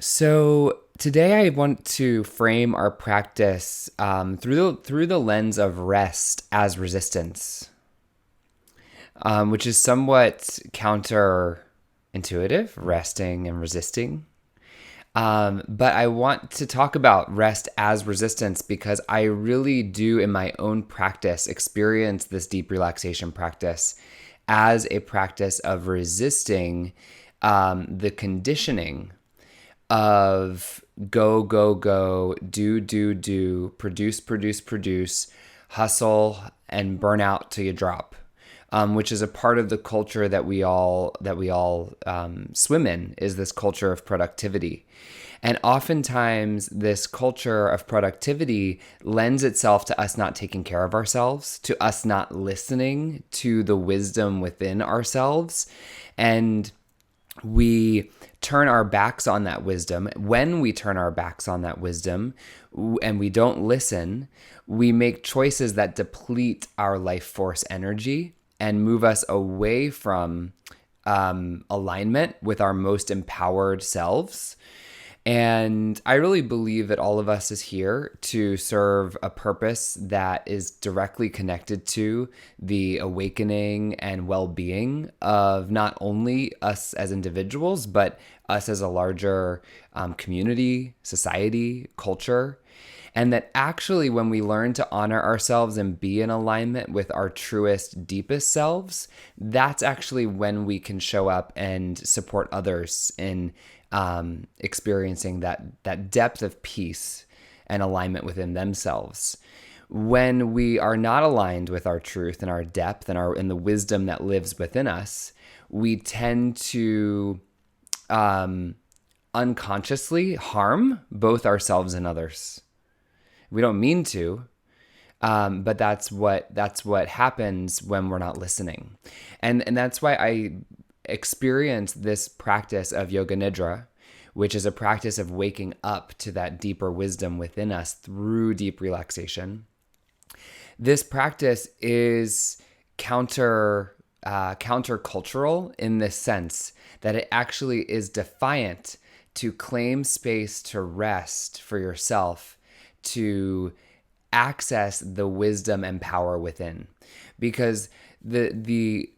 So today I want to frame our practice through the lens of rest as resistance, which is somewhat counterintuitive, resting and resisting. But I want to talk about rest as resistance because I really do, in my own practice, experience this deep relaxation practice as a practice of resisting the conditioning of go, go, go, do, produce, hustle, and burn out till you drop, which is a part of the culture that we all swim in. Is this culture of productivity, and oftentimes this culture of productivity lends itself to us not taking care of ourselves, to us not listening to the wisdom within ourselves, and we turn our backs on that wisdom. When we turn our backs on that wisdom and we don't listen, we make choices that deplete our life force energy and move us away from alignment with our most empowered selves. And I really believe that all of us is here to serve a purpose that is directly connected to the awakening and well-being of not only us as individuals, but us as a larger community, society, culture. And that actually, when we learn to honor ourselves and be in alignment with our truest, deepest selves, that's actually when we can show up and support others in experiencing that depth of peace and alignment within themselves. When we are not aligned with our truth and our depth and the wisdom that lives within us, we tend to unconsciously harm both ourselves and others. We don't mean to, but that's what happens when we're not listening, and that's why I experience this practice of yoga nidra, which is a practice of waking up to that deeper wisdom within us through deep relaxation. This practice is countercultural in this sense that it actually is defiant to claim space to rest for yourself, to access the wisdom and power within, because the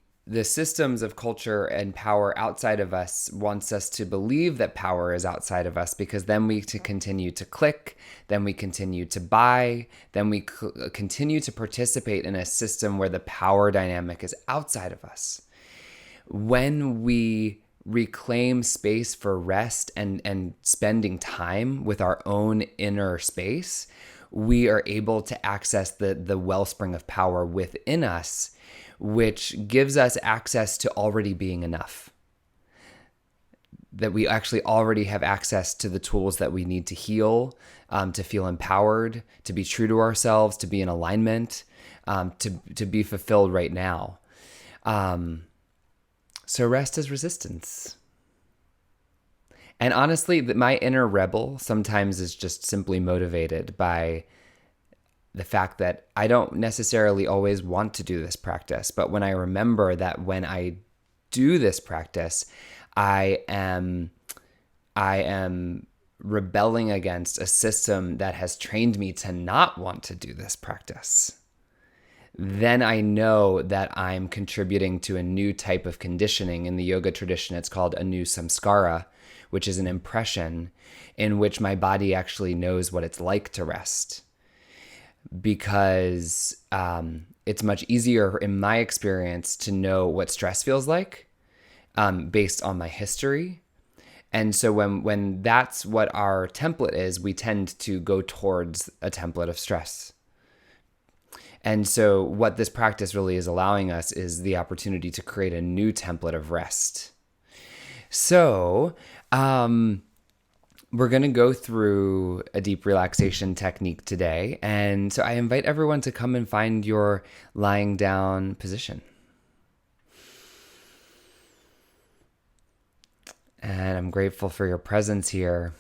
systems of culture and power outside of us wants us to believe that power is outside of us, because then we to continue to click, then we continue to buy, then we continue to participate in a system where the power dynamic is outside of us. When we reclaim space for rest and spending time with our own inner space, we are able to access the wellspring of power within us, which gives us access to already being enough. That we actually already have access to the tools that we need to heal, to feel empowered, to be true to ourselves, to be in alignment, to be fulfilled right now. So rest is resistance. And honestly, my inner rebel sometimes is just simply motivated by the fact that I don't necessarily always want to do this practice. But when I remember that when I do this practice, I am rebelling against a system that has trained me to not want to do this practice, then I know that I'm contributing to a new type of conditioning. In the yoga tradition, it's called a new samskara, which is an impression in which my body actually knows what it's like to rest. Because it's much easier, in my experience, to know what stress feels like based on my history. And so when that's what our template is, we tend to go towards a template of stress. And so what this practice really is allowing us is the opportunity to create a new template of rest. So we're going to go through a deep relaxation technique today. And so I invite everyone to come and find your lying down position. And I'm grateful for your presence here.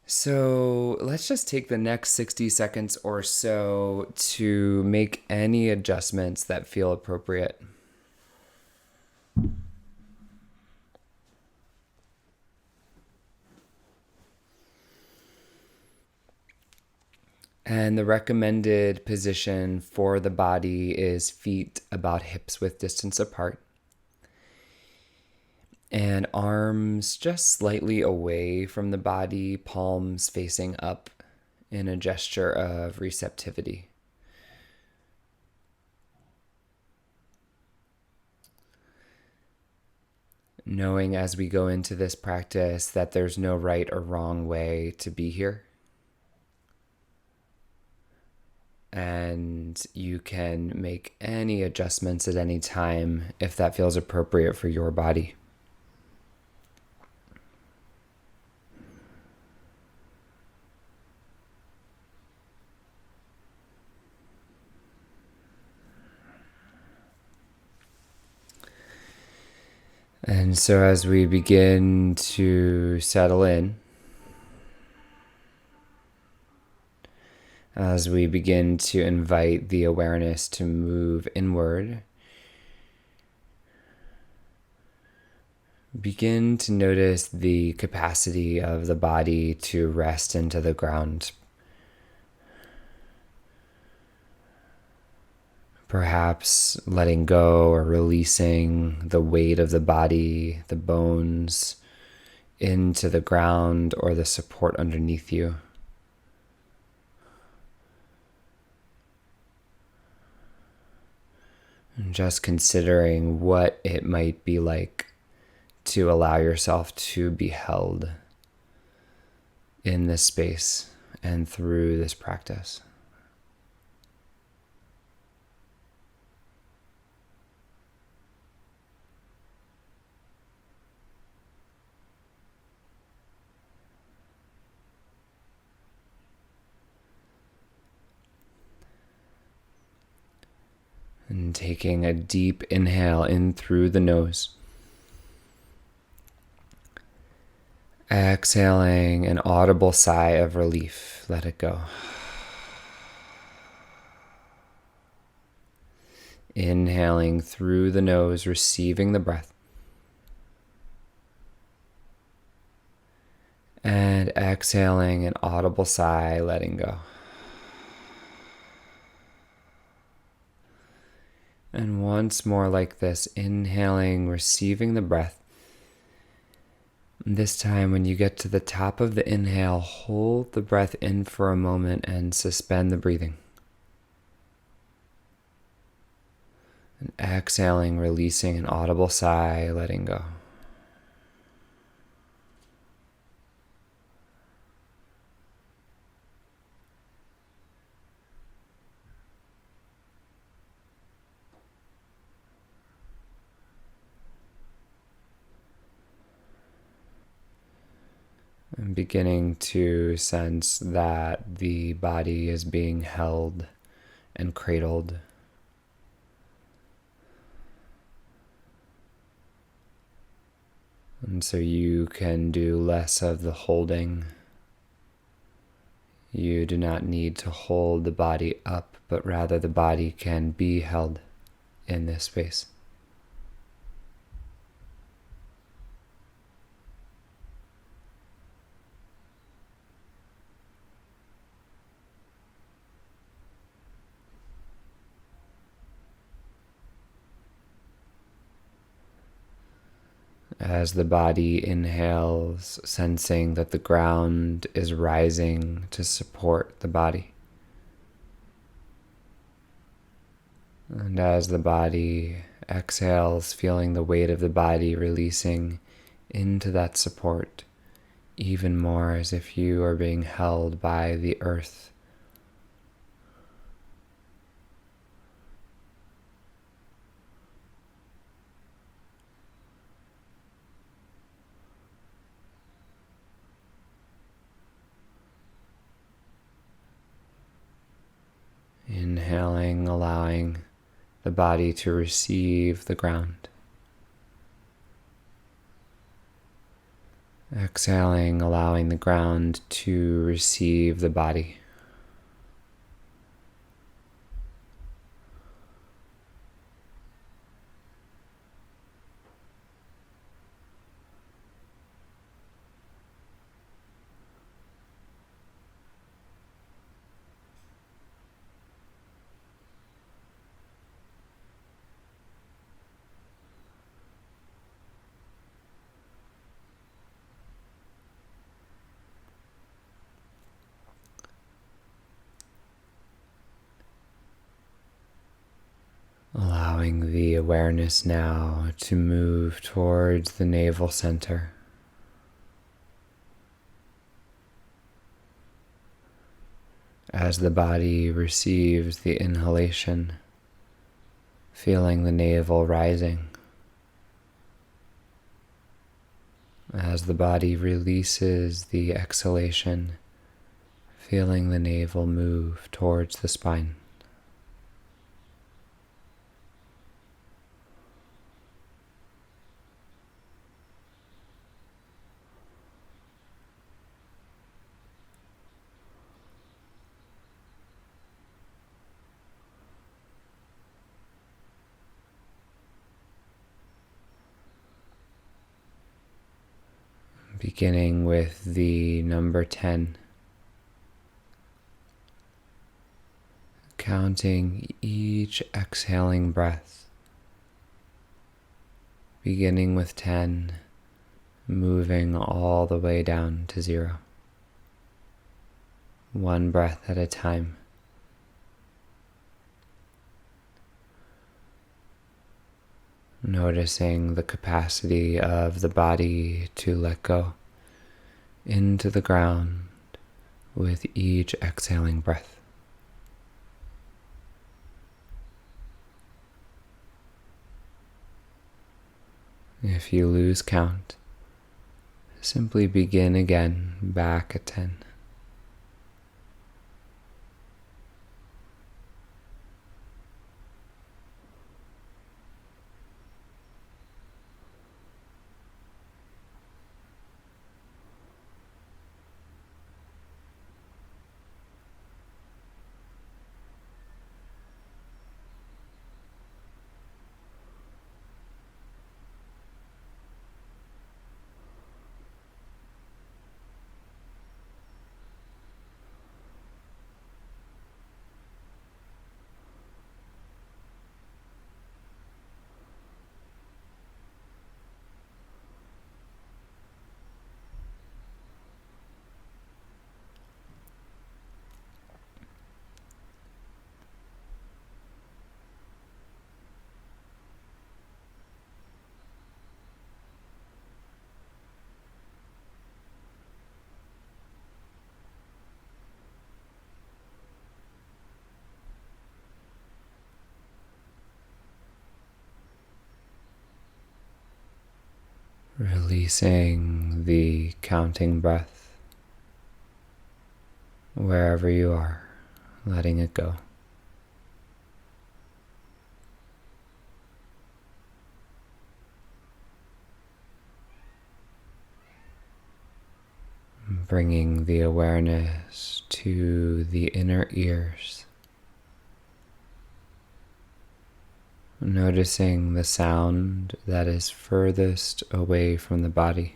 So let's just take the next 60 seconds or so to make any adjustments that feel appropriate. And the recommended position for the body is feet about hips width distance apart, and arms just slightly away from the body, palms facing up in a gesture of receptivity. Knowing as we go into this practice that there's no right or wrong way to be here. And you can make any adjustments at any time if that feels appropriate for your body. And so as we begin to settle in, as we begin to invite the awareness to move inward, begin to notice the capacity of the body to rest into the ground. Perhaps letting go or releasing the weight of the body, the bones, into the ground or the support underneath you. And just considering what it might be like to allow yourself to be held in this space and through this practice. And taking a deep inhale in through the nose. Exhaling an audible sigh of relief. Let it go. Inhaling through the nose, receiving the breath. And exhaling an audible sigh, letting go. And once more like this, inhaling, receiving the breath. This time when you get to the top of the inhale, hold the breath in for a moment and suspend the breathing. And exhaling, releasing an audible sigh, letting go. I'm beginning to sense that the body is being held and cradled. And so you can do less of the holding. You do not need to hold the body up, but rather the body can be held in this space. As the body inhales, sensing that the ground is rising to support the body. And as the body exhales, feeling the weight of the body releasing into that support, even more as if you are being held by the earth. Inhaling, allowing the body to receive the ground. Exhaling, allowing the ground to receive the body. awareness now to move towards the navel center. As the body receives the inhalation, feeling the navel rising. As the body releases the exhalation, feeling the navel move towards the spine. Beginning with the number 10, counting each exhaling breath, beginning with 10, moving all the way down to 0, one breath at a time. Noticing the capacity of the body to let go into the ground with each exhaling breath. If you lose count, simply begin again back at 10. Releasing the counting breath wherever you are, letting it go. Bringing the awareness to the inner ears. Noticing the sound that is furthest away from the body.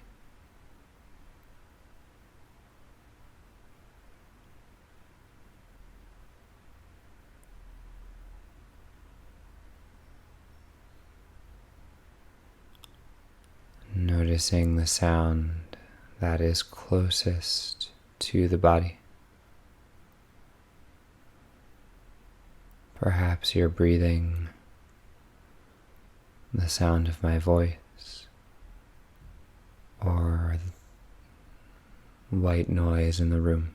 Noticing the sound that is closest to the body. Perhaps you're breathing, the sound of my voice, or white noise in the room.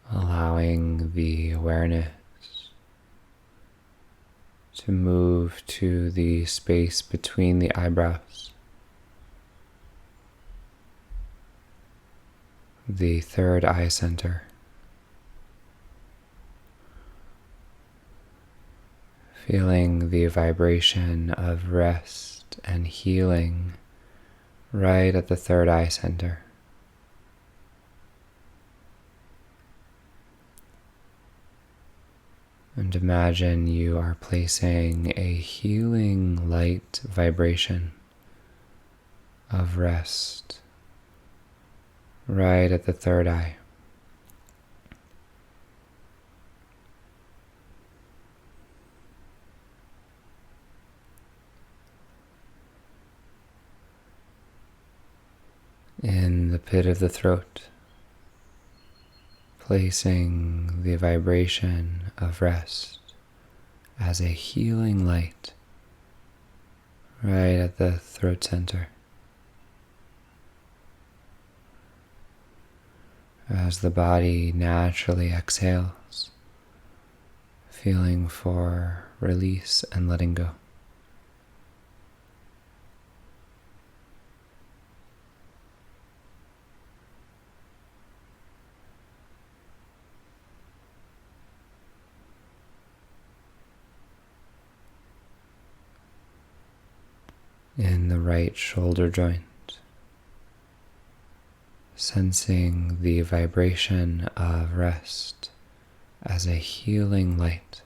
Allowing the awareness to move to the space between the eyebrows, the third eye center. Feeling the vibration of rest and healing right at the third eye center. And imagine you are placing a healing light vibration of rest right at the third eye. pit of the throat, placing the vibration of rest as a healing light right at the throat center. As the body naturally exhales, feeling for release and letting go. In the right shoulder joint, sensing the vibration of rest as a healing light.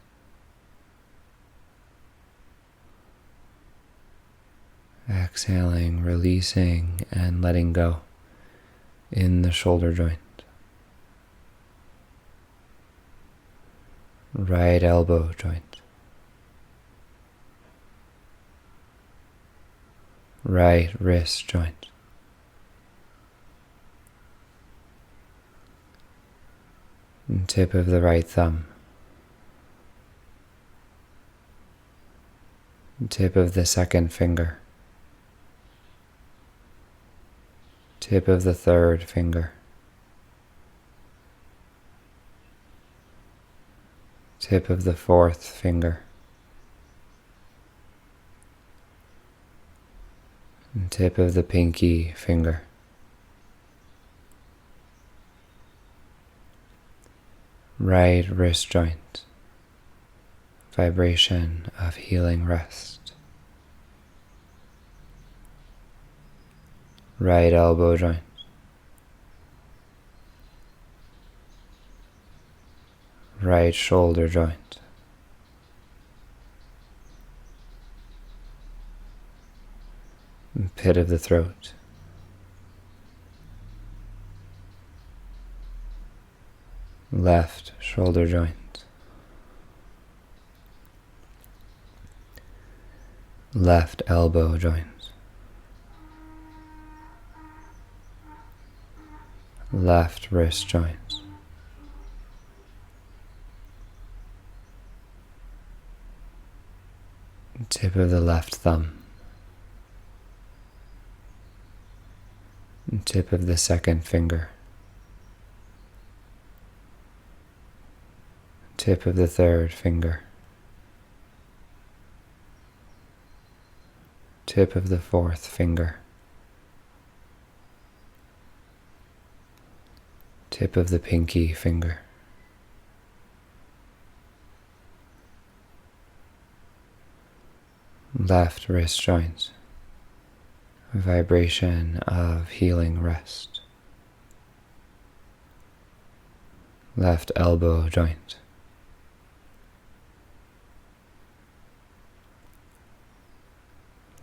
Exhaling, releasing, and letting go in the shoulder joint. Right elbow joint. Right wrist joint. And tip of the right thumb. Tip of the second finger. Tip of the third finger. Tip of the fourth finger. And tip of the pinky finger. Right wrist joint. Vibration of healing rest. Right elbow joint. Right shoulder joint. Pit of the throat. Left shoulder joint. Left elbow joint. Left wrist joint. Tip of the left thumb. Tip of the second finger. Tip of the third finger. Tip of the fourth finger. Tip of the pinky finger. Left wrist joint. Vibration of healing rest. Left elbow joint.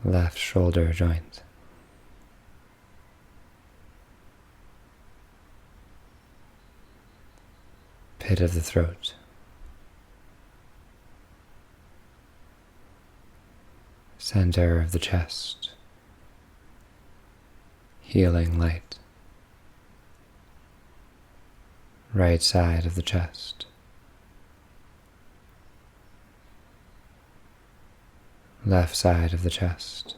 Left shoulder joint. Pit of the throat. Center of the chest. Healing light. Right side of the chest. Left side of the chest.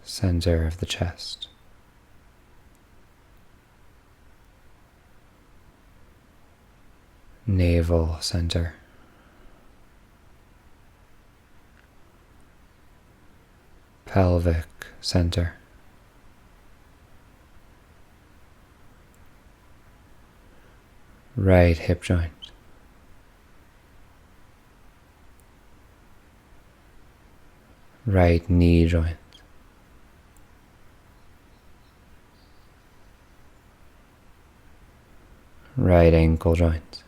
Center of the chest. Navel center. Pelvic center. Right hip joint. Right knee joint. Right ankle joint.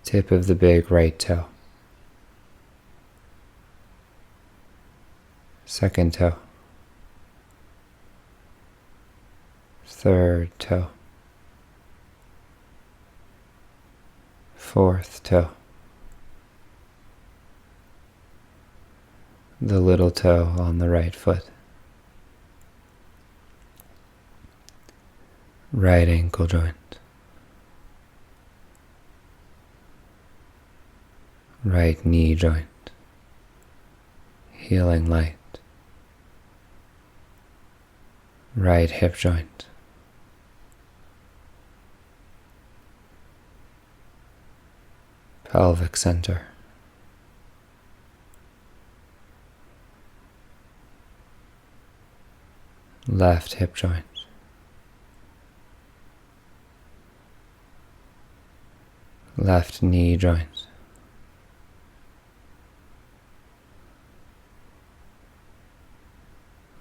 Tip of the big right toe. Second toe. Third toe. fourth toe, the little toe on the right foot, right ankle joint, right knee joint, healing light, right hip joint, pelvic center, left hip joint, left knee joint,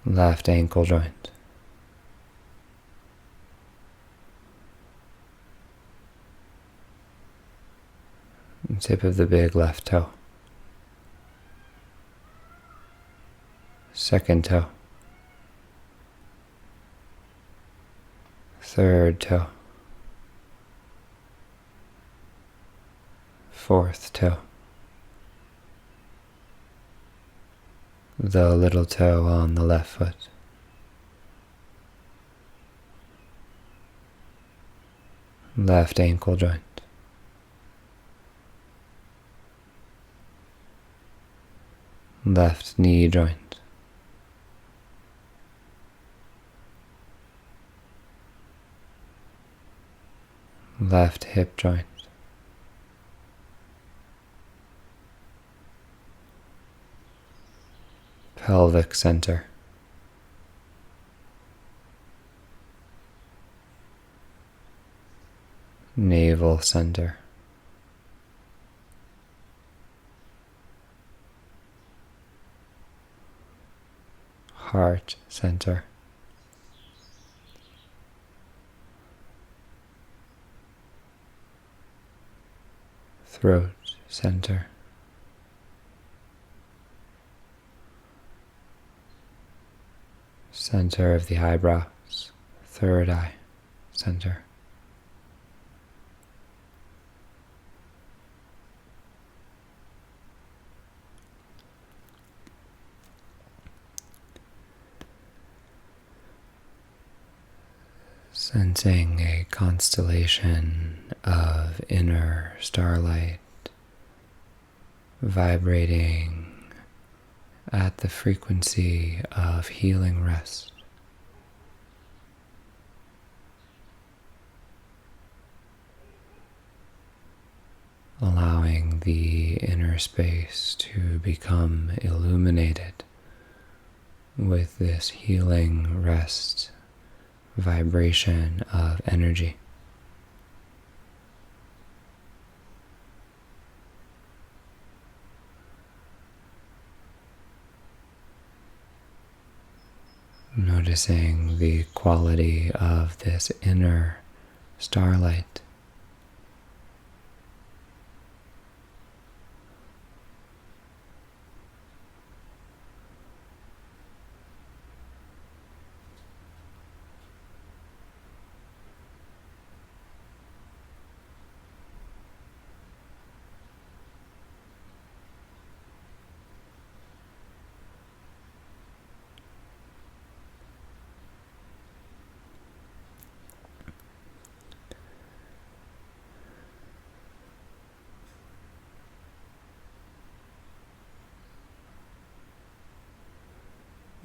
left ankle joint, tip of the big left toe, second toe, third toe, fourth toe, the little toe on the left foot, left ankle joint, left knee joint, left hip joint, pelvic center, navel center, heart center, throat center, center of the eyebrows, third eye center, sensing a constellation of inner starlight vibrating at the frequency of healing rest. Allowing the inner space to become illuminated with this healing rest vibration of energy. Noticing the quality of this inner starlight.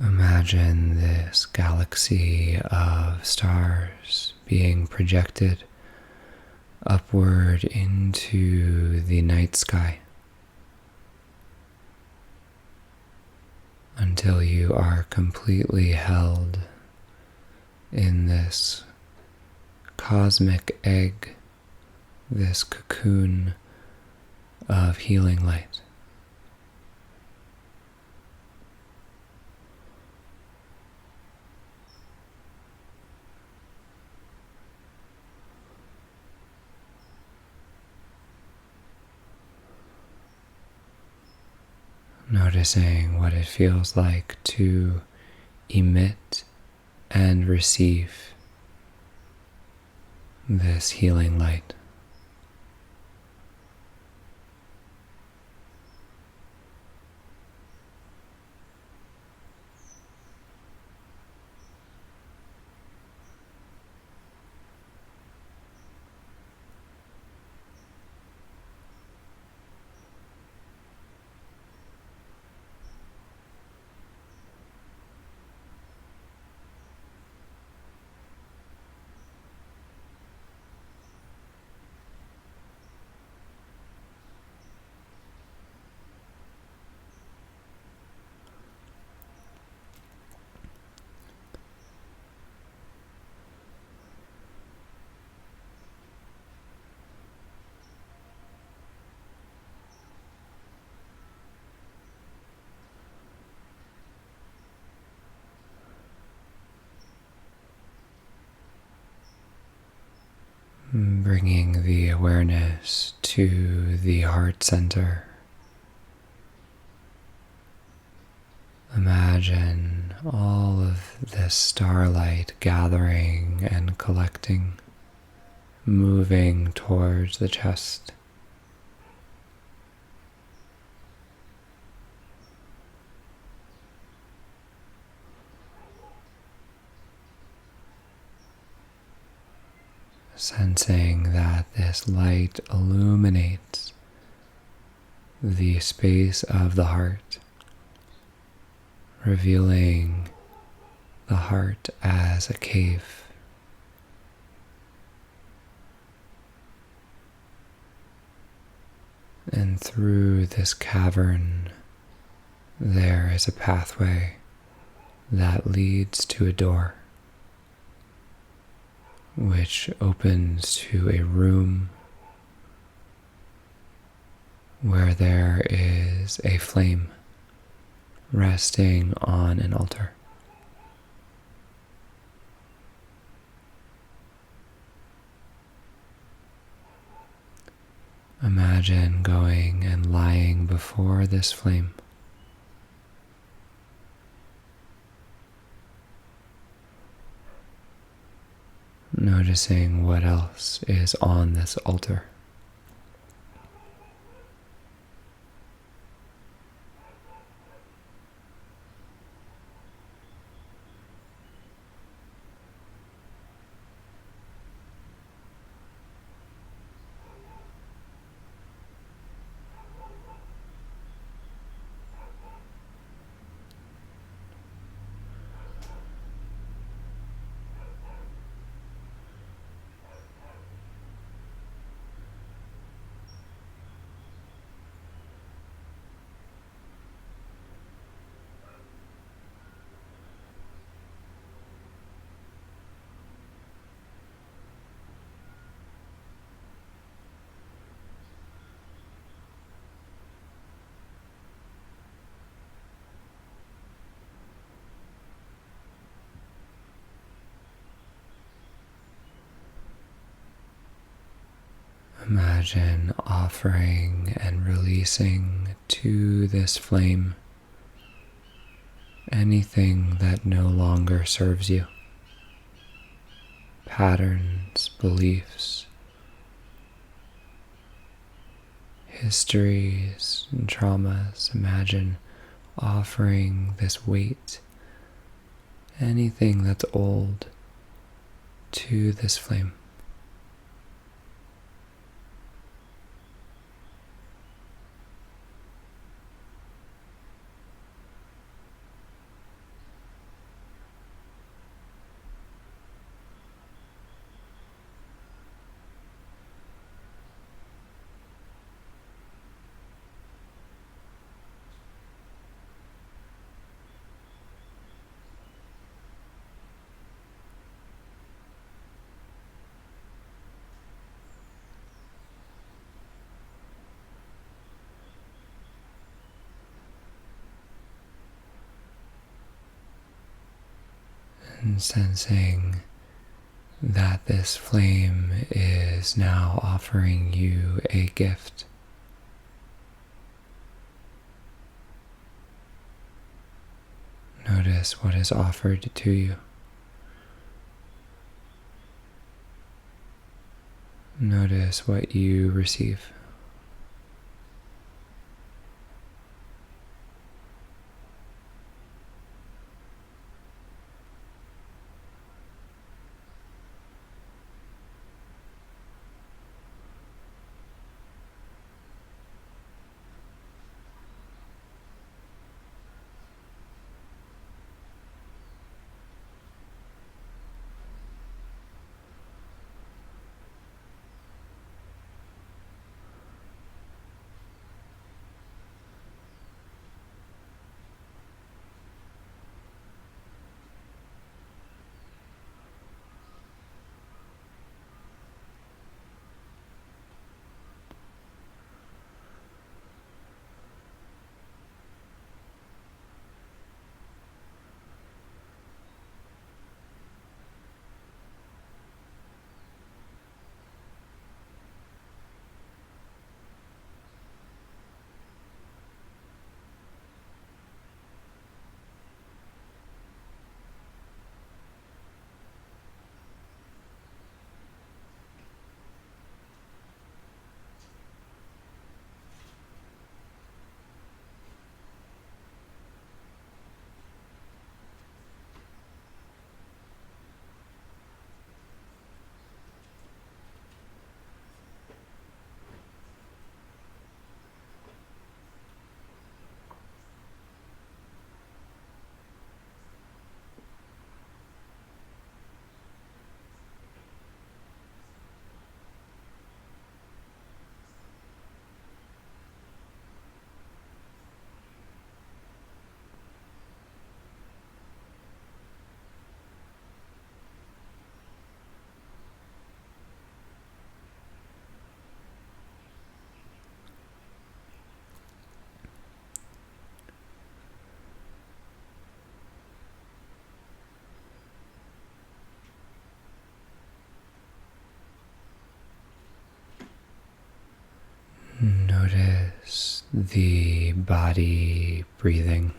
Imagine this galaxy of stars being projected upward into the night sky until you are completely held in this cosmic egg, this cocoon of healing light. Noticing what it feels like to emit and receive this healing light. Bringing the awareness to the heart center. Imagine all of this starlight gathering and collecting, moving towards the chest. Sensing that this light illuminates the space of the heart, revealing the heart as a cave. And through this cavern, there is a pathway that leads to a door, which opens to a room where there is a flame resting on an altar. Imagine going and lying before this flame. Noticing what else is on this altar. Imagine offering and releasing to this flame anything that no longer serves you. Patterns, beliefs, histories, and traumas. Imagine offering this weight, anything that's old, to this flame. And sensing that this flame is now offering you a gift. Notice what is offered to you. Notice what you receive. Notice the body breathing.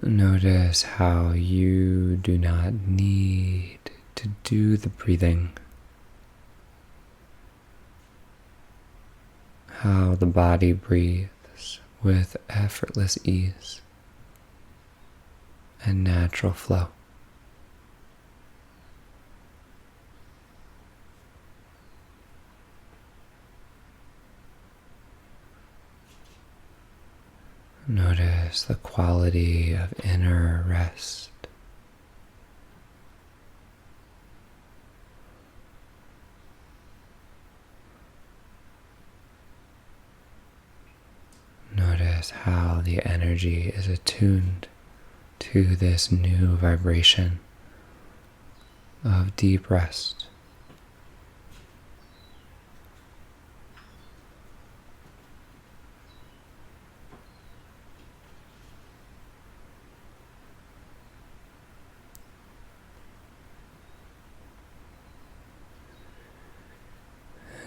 Notice how you do not need to do the breathing. How the body breathes with effortless ease and natural flow. Notice the quality of inner rest. Notice how the energy is attuned to this new vibration of deep rest.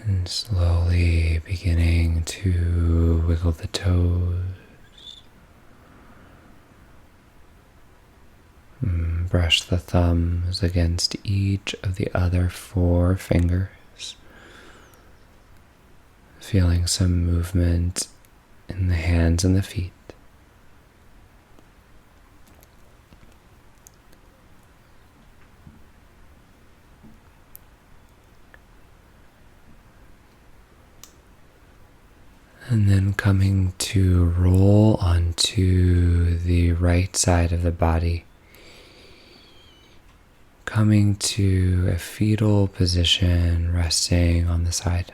And slowly beginning to wiggle the toes. Brush the thumbs against each of the other 4 fingers. Feeling some movement in the hands and the feet. And then coming to roll onto the right side of the body. Coming to a fetal position, resting on the side.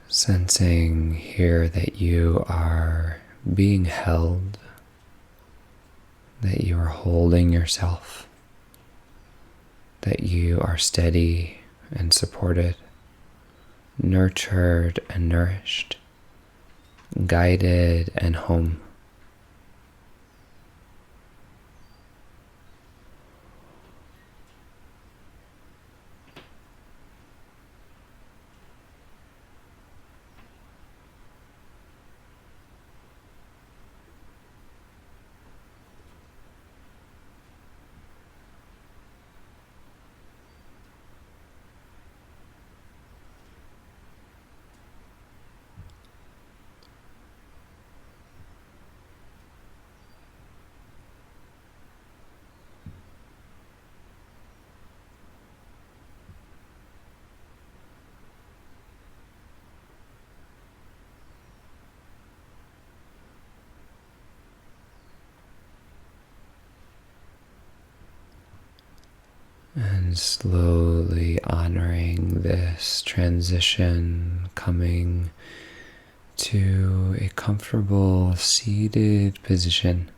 Sensing here that you are being held, that you are holding yourself, that you are steady and supported, nurtured and nourished, guided and home. And slowly honoring this transition, coming to a comfortable seated position.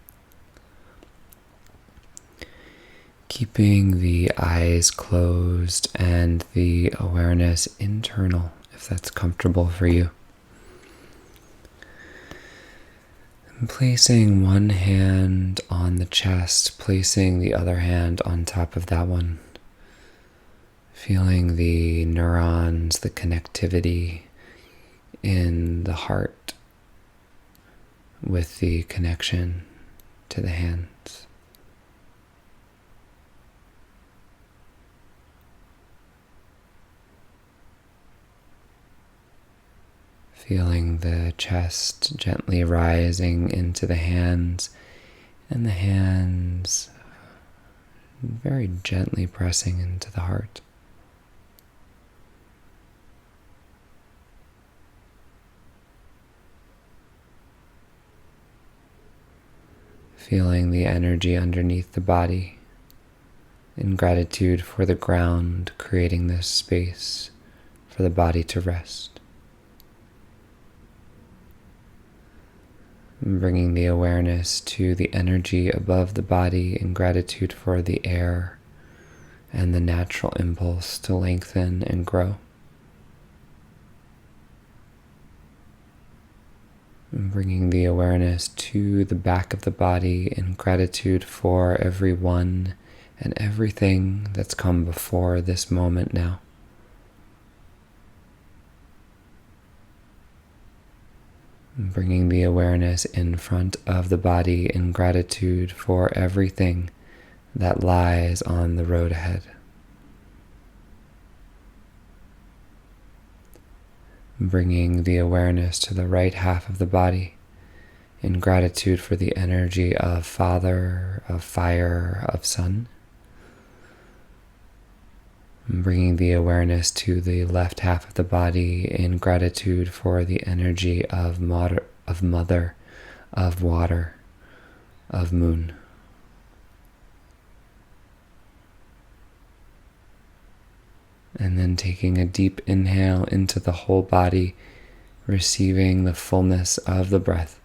Keeping the eyes closed and the awareness internal, if that's comfortable for you. And placing one hand on the chest, placing the other hand on top of that one. Feeling the neurons, the connectivity in the heart with the connection to the hands. Feeling the chest gently rising into the hands, and the hands very gently pressing into the heart. Feeling the energy underneath the body, in gratitude for the ground creating this space for the body to rest. And bringing the awareness to the energy above the body in gratitude for the air and the natural impulse to lengthen and grow. And bringing the awareness to the back of the body in gratitude for everyone and everything that's come before this moment now. And bringing the awareness in front of the body in gratitude for everything that lies on the road ahead. Bringing the awareness to the right half of the body in gratitude for the energy of Father, of Fire, of Sun. Bringing the awareness to the left half of the body in gratitude for the energy of Mother, of Water, of Moon. And then taking a deep inhale into the whole body, receiving the fullness of the breath.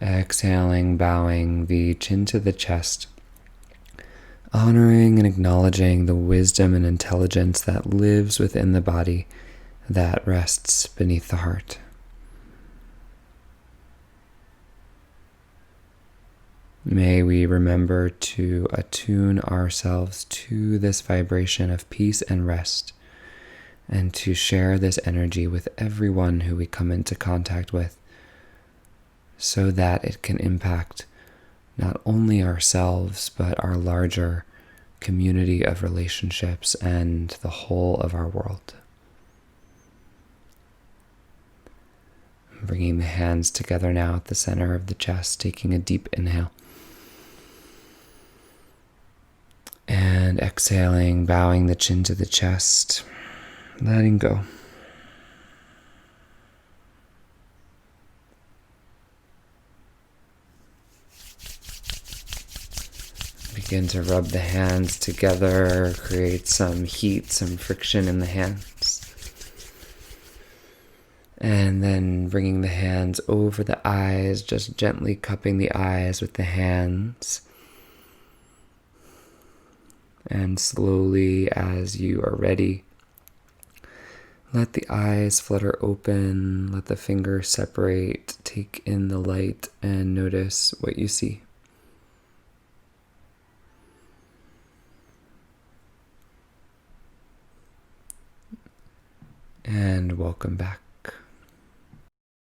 Exhaling, bowing the chin to the chest, honoring and acknowledging the wisdom and intelligence that lives within the body that rests beneath the heart. May we remember to attune ourselves to this vibration of peace and rest, and to share this energy with everyone who we come into contact with, so that it can impact not only ourselves, but our larger community of relationships and the whole of our world. Bringing the hands together now at the center of the chest, taking a deep inhale. And exhaling, bowing the chin to the chest, letting go. Begin to rub the hands together, create some heat, some friction in the hands. And then bringing the hands over the eyes, just gently cupping the eyes with the hands. And slowly, as you are ready, let the eyes flutter open, let the fingers separate, take in the light, and notice what you see. And welcome back.